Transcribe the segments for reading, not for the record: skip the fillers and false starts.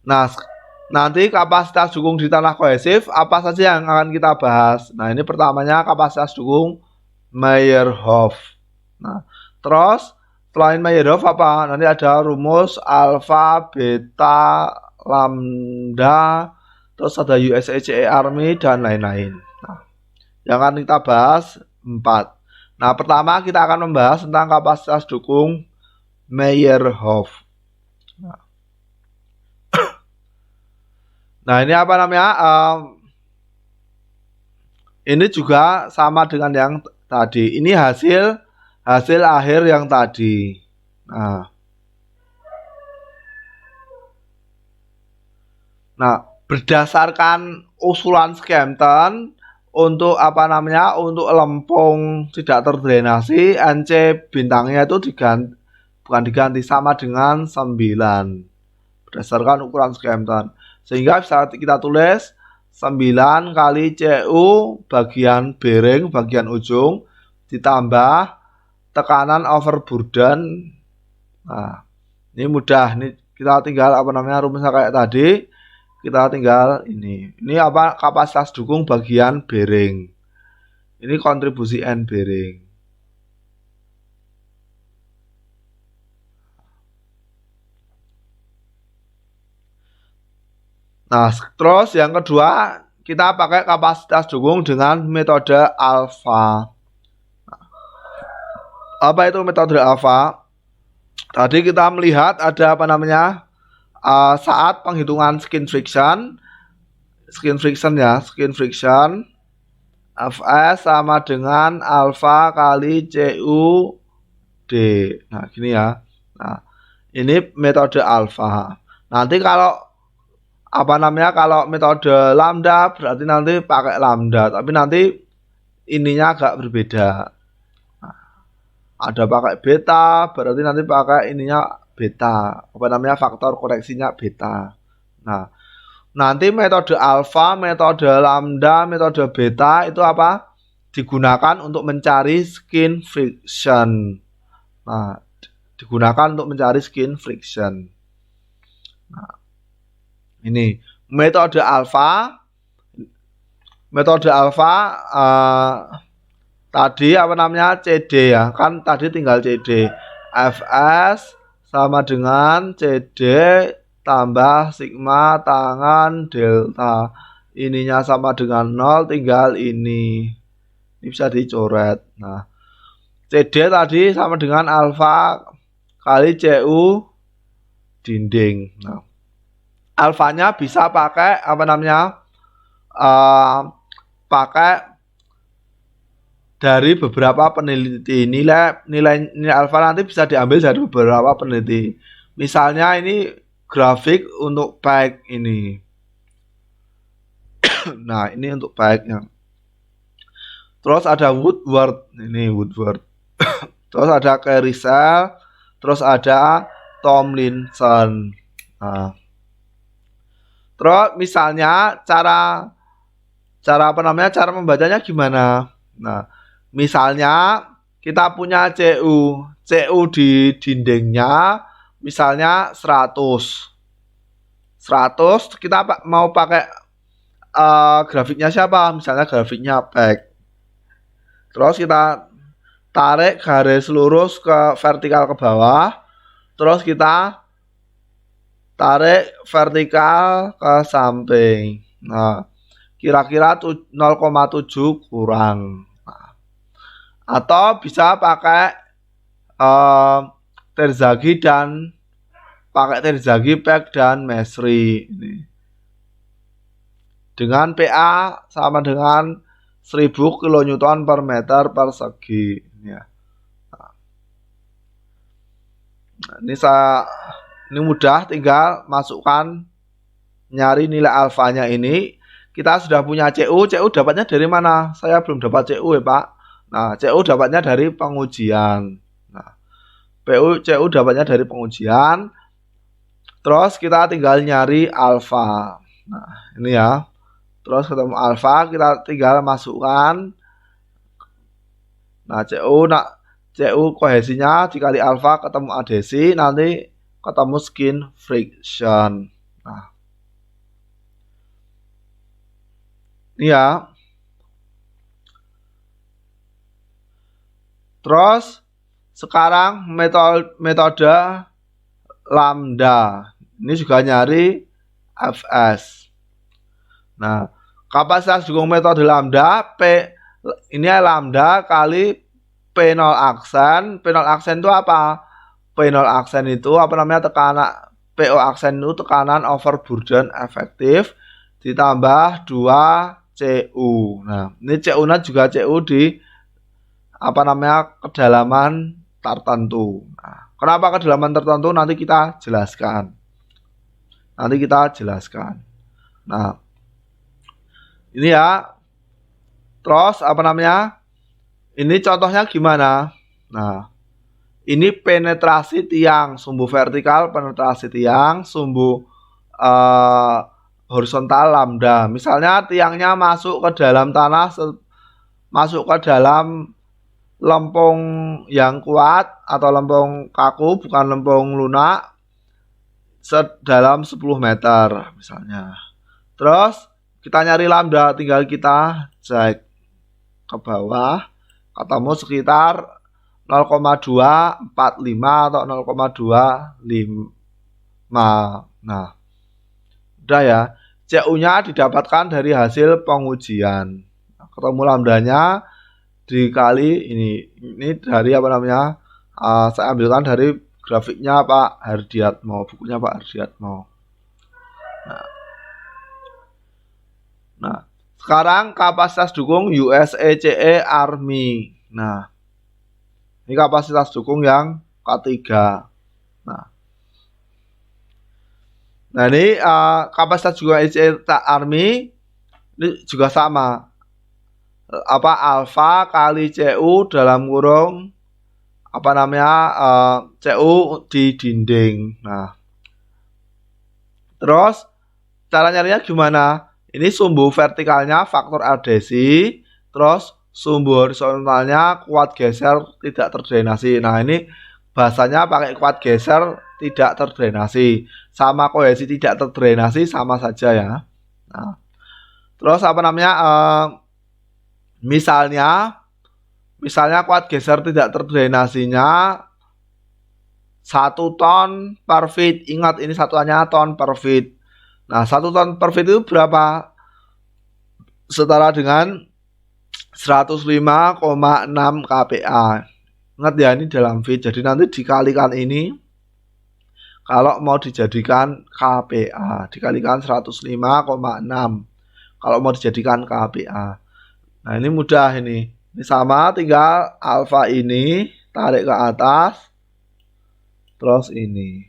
Nah, nanti kapasitas dukung di tanah kohesif apa saja yang akan kita bahas. Nah, ini pertamanya kapasitas dukung Meyerhof. Nah, terus selain Meyerhof apa? Nanti ada rumus alfa, beta, lambda, terus ada USACE Army dan lain-lain. Nah, yang akan kita bahas 4. Nah, pertama kita akan membahas tentang kapasitas dukung Meyerhof. Nah, ini apa namanya? Ini juga sama dengan yang tadi. Ini hasil akhir yang tadi. Nah, berdasarkan usulan Skempton untuk apa namanya? Untuk lempung tidak terdrainasi, NC bintangnya itu bukan diganti sama dengan 9. Berdasarkan ukuran Skempton. Sehingga bisa kita tulis 9 kali CU bagian bearing, bagian ujung, ditambah tekanan over burden. Nah, ini mudah. Ini kita tinggal apa namanya rumusnya kayak tadi. Kita tinggal ini. Ini apa? Kapasitas dukung bagian bearing. Ini kontribusi N bearing. Nah, terus yang kedua, kita pakai kapasitas dukung dengan metode alfa. Apa itu metode alfa? Tadi kita melihat ada apa namanya? Saat penghitungan skin friction Fs sama dengan alfa kali CUD. Nah, gini ya. Nah, ini metode alfa. Nanti kalau apa namanya, kalau metode lambda berarti nanti pakai lambda, tapi nanti ininya agak berbeda. Nah, ada pakai beta, berarti nanti pakai ininya beta, apa namanya, faktor koreksinya beta. Nah, nanti metode alfa, metode lambda, metode beta itu apa? Digunakan untuk mencari skin friction. Nah, digunakan untuk mencari skin friction. Nah, ini metode alfa. Tadi apa namanya, CD ya, kan tadi tinggal CD. Fs sama dengan CD tambah sigma tangan delta. Ininya sama dengan 0, tinggal ini. Ini bisa dicoret. Nah, CD tadi sama dengan alfa kali CU dinding. Nah, alfanya bisa pakai apa namanya, pakai dari beberapa peneliti. Nilai alfa nanti bisa diambil dari beberapa peneliti. Misalnya ini grafik untuk baik ini. Nah, ini untuk baiknya. Terus ada Woodward, ini Woodward. Terus ada Carousel, terus ada Tomlinson. Nah, terus misalnya cara apa namanya, cara membacanya gimana? Nah, misalnya kita punya CU di dindingnya misalnya 100. Kita mau pakai grafiknya siapa? Misalnya grafiknya back. Terus kita tarik garis lurus ke vertikal ke bawah. Terus kita tarik vertikal ke samping. Nah, kira-kira 0,7 kurang. Nah, atau bisa pakai Terzaghi Peck dan Mesri ini. Dengan PA sama dengan 1000 kN per meter persegi. Ya. Nah, ini mudah, tinggal masukkan, nyari nilai alfanya ini. Kita sudah punya CU dapatnya dari mana? Saya belum dapat CU ya Pak. Nah, CU dapatnya dari pengujian. Nah, CU dapatnya dari pengujian. Terus kita tinggal nyari alfa. Nah, ini ya. Terus ketemu alfa, kita tinggal masukkan. Nah, CU kohesinya dikali alfa ketemu adhesi, nanti ketemu skin friction. Nah, Ini ya. Terus sekarang metode lambda. Ini juga nyari Fs. Nah, kapasitas dukung metode lambda P ini lambda kali P0 aksen. P0 aksen itu apa? P0 aksen itu apa namanya, tekanan PO aksen itu tekanan over burden efektif ditambah 2 CU. Nah, ini CU-nya juga CU di apa namanya, kedalaman tertentu. Nah, kenapa kedalaman tertentu nanti kita jelaskan. Nah, ini ya. Terus apa namanya? Ini contohnya gimana? Nah, ini penetrasi tiang, sumbu vertikal penetrasi tiang, sumbu horizontal lambda. Misalnya tiangnya masuk ke dalam tanah, masuk ke dalam lempung yang kuat atau lempung kaku, bukan lempung lunak, sedalam 10 meter misalnya. Terus kita nyari lambda, tinggal kita cek ke bawah, ketemu sekitar 0,245 atau 0,25. Nah, udah ya. CU-nya didapatkan dari hasil pengujian. Ketemu lambdanya dikali ini dari apa namanya? Saya ambilkan dari grafiknya Pak Hardiatmo, bukunya Pak Hardiatmo. Nah, sekarang kapasitas dukung USECE Army. Nah, ini kapasitas dukung yang ketiga. Nah ini kapasitas dukung USECE Army ini juga sama. Apa alfa kali CU dalam kurung apa namanya, CU di dinding. Nah, terus cara nyarinya gimana? Ini sumbu vertikalnya faktor adhesi, terus sumbu horizontalnya kuat geser tidak terdrainasi. Nah, ini bahasanya pakai kuat geser tidak terdrainasi, sama kohesi tidak terdrainasi sama saja ya. Nah, terus apa namanya, misalnya kuat geser tidak terdrainasinya 1 ton per feet. Ingat ini satuannya ton per feet. Nah, 1 ton per feet itu berapa? Setara dengan 105,6 kPa. Ingat ya, ini dalam feet. Jadi nanti dikalikan ini kalau mau dijadikan kPa, dikalikan 105,6 kalau mau dijadikan kPa. Nah, ini mudah ini. Ini sama, tinggal alfa ini tarik ke atas, terus ini.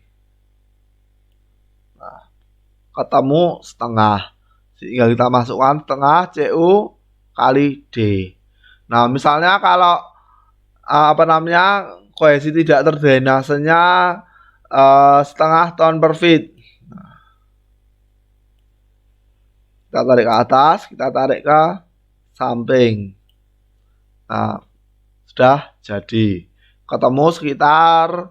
Nah, ketemu setengah. Tinggal kita masukkan setengah CU kali D. Nah, misalnya kalau apa namanya, kohesi tidak terdrainasenya setengah ton per feet. Nah, kita tarik ke atas, kita tarik ke samping. Nah, sudah jadi. Ketemu sekitar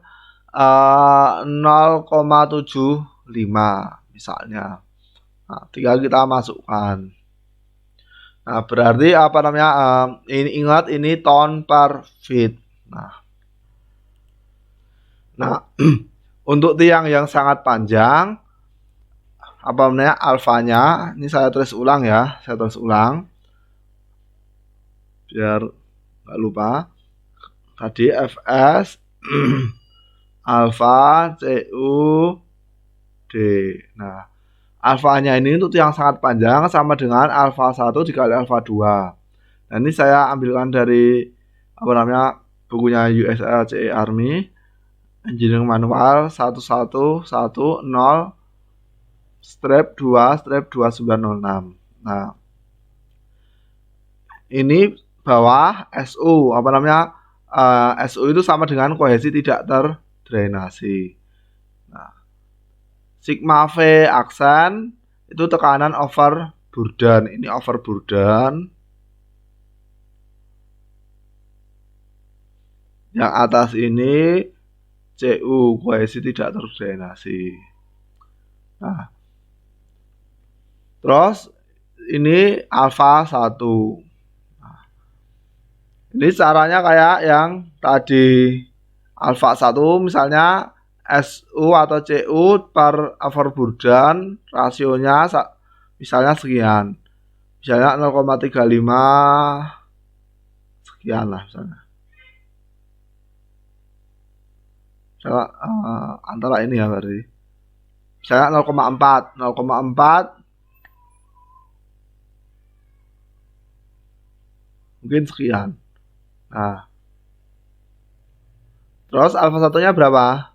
0,75 misalnya. Nah, tinggal kita masukkan. Nah, berarti apa namanya, ini ingat ini ton per feet. Nah, untuk tiang yang sangat panjang, apa namanya, alfanya ini saya tulis ulang ya, biar nggak lupa. Tadi Fs alfa CU D. Nah, alfanya ini untuk yang sangat panjang sama dengan alfa 1 dikali alfa 2. Nah, ini saya ambilkan dari apa namanya, bukunya USECE Army Engineering Manual 1110 strap 2 strap 2906. Nah, ini bawah SU apa namanya, SU itu sama dengan kohesi tidak terdrainasi. Nah, sigma V aksen itu tekanan over burden. Ini over burden. Yang atas ini CU kohesi tidak terdrainasi. Nah, terus ini alfa 1. Nah, ini caranya kayak yang tadi. Alfa 1 misalnya SU atau CU per Overburden rasionya misalnya sekian. Misalnya 0,35 sekian lah misalnya. Misalnya antara ini ya berarti. Misalnya 0,4 mungkin sekian. Nah, terus alfa satunya berapa?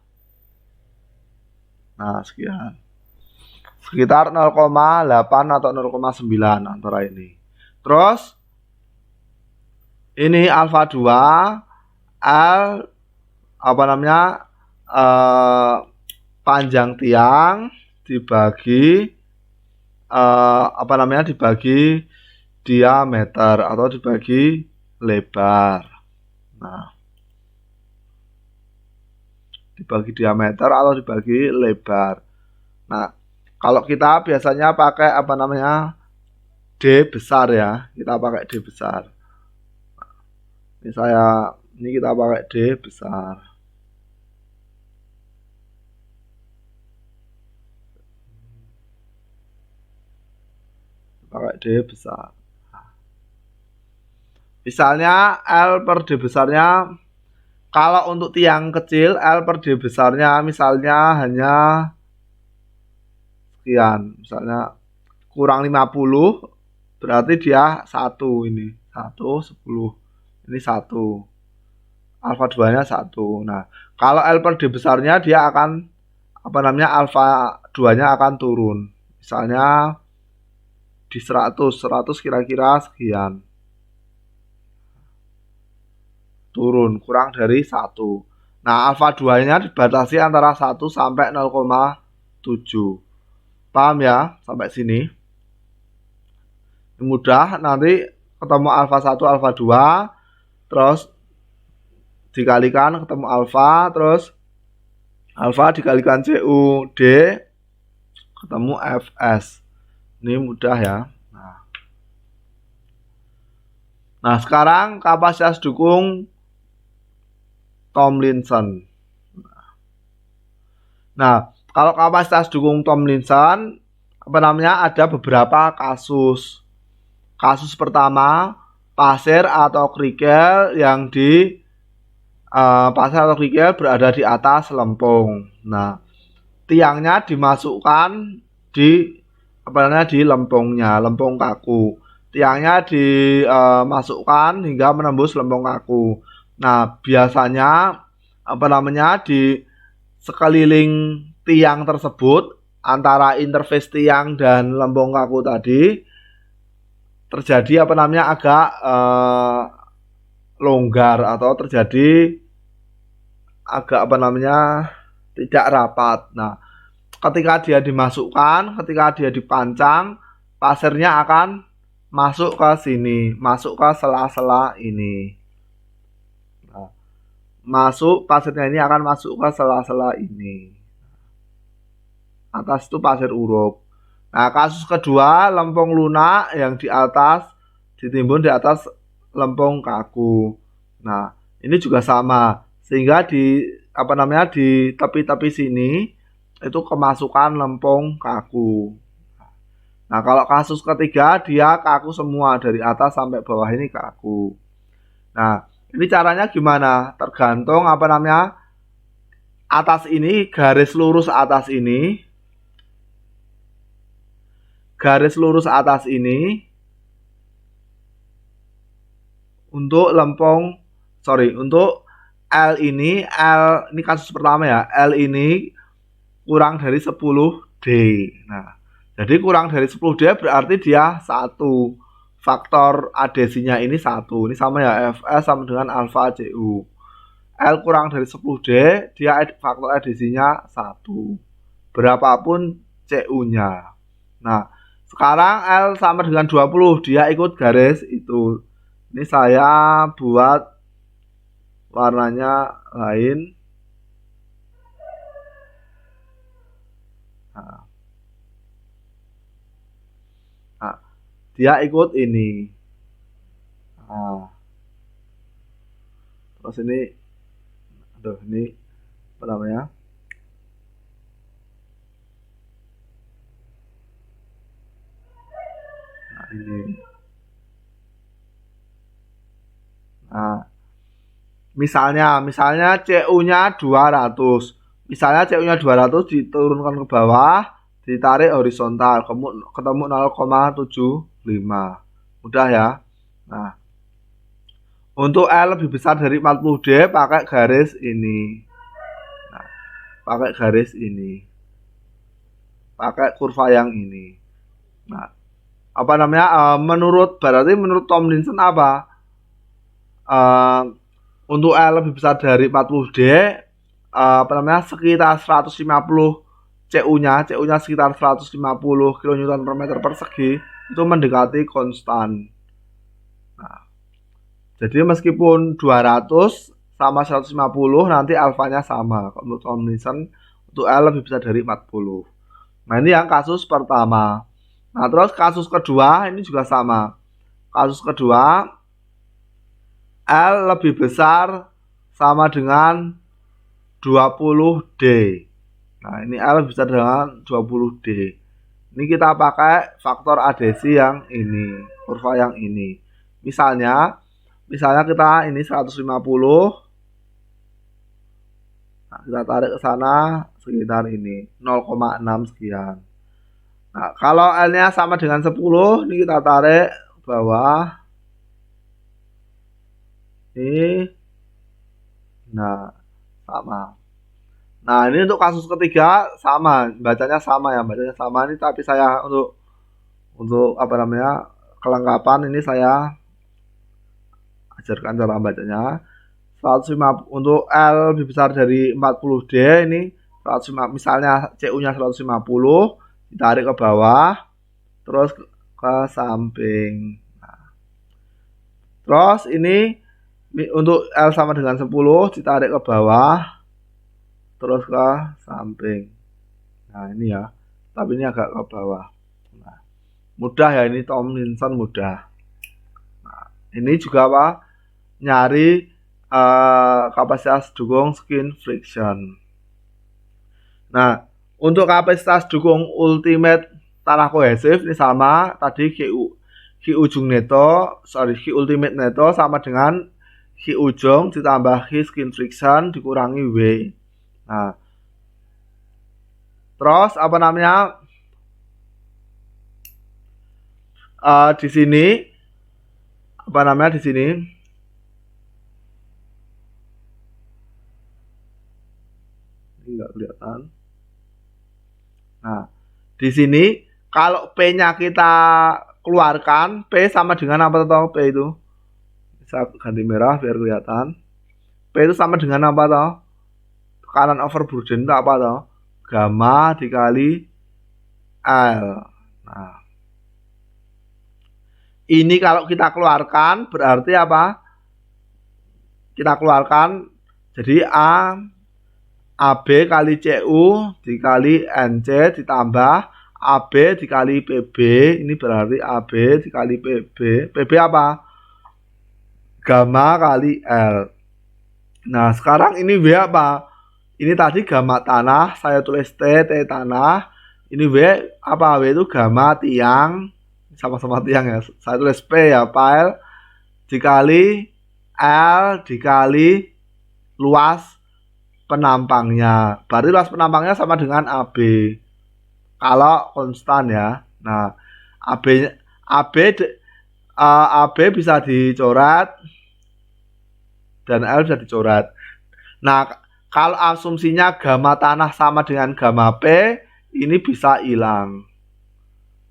Nah, sekian. Sekitar 0,8 atau 0,9 antara ini. Terus ini alfa 2 L apa namanya panjang tiang dibagi apa namanya dibagi diameter atau dibagi lebar. Nah, dibagi diameter atau dibagi lebar. Nah, kalau kita biasanya pakai apa namanya D besar ya, kita pakai D besar. Ini kita pakai D besar. Pakai D besar. Misalnya L per D besarnya, kalau untuk tiang kecil L per D besarnya misalnya hanya sekian, misalnya kurang 50, berarti dia 1 ini, 1, 10, ini 1, alfa 2 nya 1. Nah, kalau L per D besarnya dia akan apa namanya alfa 2 nya akan turun, misalnya di 100 kira-kira sekian, turun kurang dari 1. Nah, alfa 2 nya dibatasi antara 1 sampai 0,7. Paham ya sampai sini? Mudah, nanti ketemu alfa 1, alfa 2, terus dikalikan ketemu alfa, terus alfa dikalikan CU D ketemu Fs. Ini mudah ya. Nah, sekarang kapasitas dukung Tomlinson. Nah, kalau kapasitas dukung Tomlinson apa namanya ada beberapa kasus. Kasus pertama, pasir atau kerikil yang pasir atau kerikil berada di atas lempung. Nah, tiangnya dimasukkan di apa namanya di lempungnya, lempung kaku. Tiangnya dimasukkan hingga menembus lempung kaku. Nah, biasanya apa namanya di sekeliling tiang tersebut antara interface tiang dan lempung kaku tadi terjadi apa namanya agak longgar atau terjadi agak apa namanya tidak rapat. Nah, ketika dia dimasukkan, ketika dia dipancang, pasirnya akan masuk ke sini, masuk ke sela-sela ini. Nah, pasirnya ini akan masuk ke sela-sela ini. Atas itu pasir urup. Nah, kasus kedua, lempung lunak yang di atas ditimbun di atas lempung kaku. Nah, ini juga sama, sehingga di apa namanya di tepi-tepi sini itu kemasukan lempung kaku. Nah, kalau kasus ketiga dia kaku semua dari atas sampai bawah ini kaku. Nah, ini caranya gimana? Tergantung apa namanya atas ini, garis lurus atas ini, garis lurus atas ini untuk untuk L ini kasus pertama ya, L ini kurang dari 10D. Nah, jadi kurang dari 10D berarti dia 1. Faktor adesinya ini 1. Ini sama ya, Fs sama dengan alfa Cu. L kurang dari 10D, dia faktor adesinya 1. Berapapun Cu-nya. Nah, sekarang L sama dengan 20, dia ikut garis itu. Ini saya buat warnanya lain. Nah, dia ikut ini. Nah, terus ini, aduh ini apa namanya? Nah, ini. Nah, misalnya CU-nya 200. Misalnya CU-nya 200 diturunkan ke bawah, ditarik horizontal, ketemu 0,75. Mudah ya. Nah, untuk L lebih besar dari 40D pakai garis ini. Nah, pakai garis ini. Pakai kurva yang ini. Nah, apa namanya? Berarti menurut Tomlinson apa? Untuk L lebih besar dari 40D, apa namanya, sekitar 150 CU-nya sekitar 150 kN per meter persegi, itu mendekati konstan. Nah, jadi meskipun 200 sama 150 nanti alfanya sama. Menurut Tomlinson untuk L lebih besar dari 40. Nah, ini yang kasus pertama. Nah, terus kasus kedua ini juga sama. Kasus kedua, L lebih besar sama dengan 20D. Nah, ini L lebih besar dengan 20D. Ini kita pakai faktor adhesi yang ini, kurva yang ini. Misalnya kita ini 150. Nah, kita tarik ke sana sekitar ini 0,6 sekian. Nah, kalau L-nya sama dengan 10, ini kita tarik ke bawah. Ini, nah, sama. Nah, ini untuk kasus ketiga sama, bacanya sama ya, bacanya sama ini, tapi saya untuk apa namanya, kelengkapan ini saya ajarkan cara bacanya. 150 untuk L lebih besar dari 40D ini 150, misalnya CU-nya 150, ditarik ke bawah, terus ke samping. Nah, terus ini untuk L sama dengan 10, ditarik ke bawah, terus ke samping. Nah, ini ya, tapi ini agak ke bawah. Nah, mudah ya, ini Tomlinson mudah. Nah, ini juga apa? Nyari kapasitas dukung skin friction. Nah, untuk kapasitas dukung ultimate tanah kohesif ini sama tadi Q ultimate neto sama dengan Q ujung ditambah Q skin friction dikurangi W. Nah, terus apa namanya? Di sini apa namanya di sini? Enggak kelihatan. Nah, di sini kalau P-nya kita keluarkan, P sama dengan apa toh? P itu bisa ganti merah biar kelihatan. P itu sama dengan apa toh? Tekanan overburden itu apa toh? Gamma dikali L. Nah, ini kalau kita keluarkan berarti apa? Kita keluarkan jadi AB kali CU dikali NC ditambah AB dikali PB, ini berarti AB dikali PB. PB apa? Gamma kali L. Nah, sekarang ini W apa? Ini tadi gamma tanah, saya tulis T tanah. Ini W apa? W itu gamma tiang, sama-sama tiang ya. Saya tulis P ya, pile dikali L dikali luas penampangnya. Berarti luas penampangnya sama dengan AB. Kalau konstan ya. Nah, AB bisa dicoret dan L bisa dicoret. Nah, kalau asumsinya gamma tanah sama dengan gamma P, ini bisa hilang.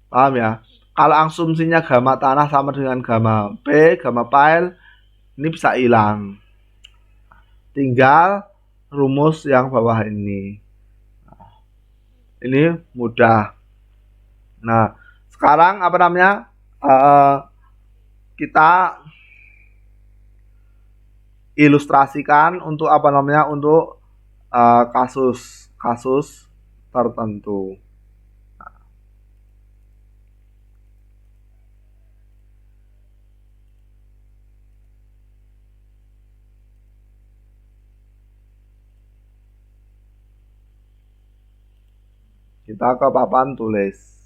Paham ya? Kalau asumsinya gamma tanah sama dengan gamma P, gamma pile, ini bisa hilang. Tinggal rumus yang bawah ini. Ini mudah. Nah, sekarang apa namanya? Kita ilustrasikan untuk apa namanya? Untuk kasus kasus. tertentu. Kita ke papan tulis.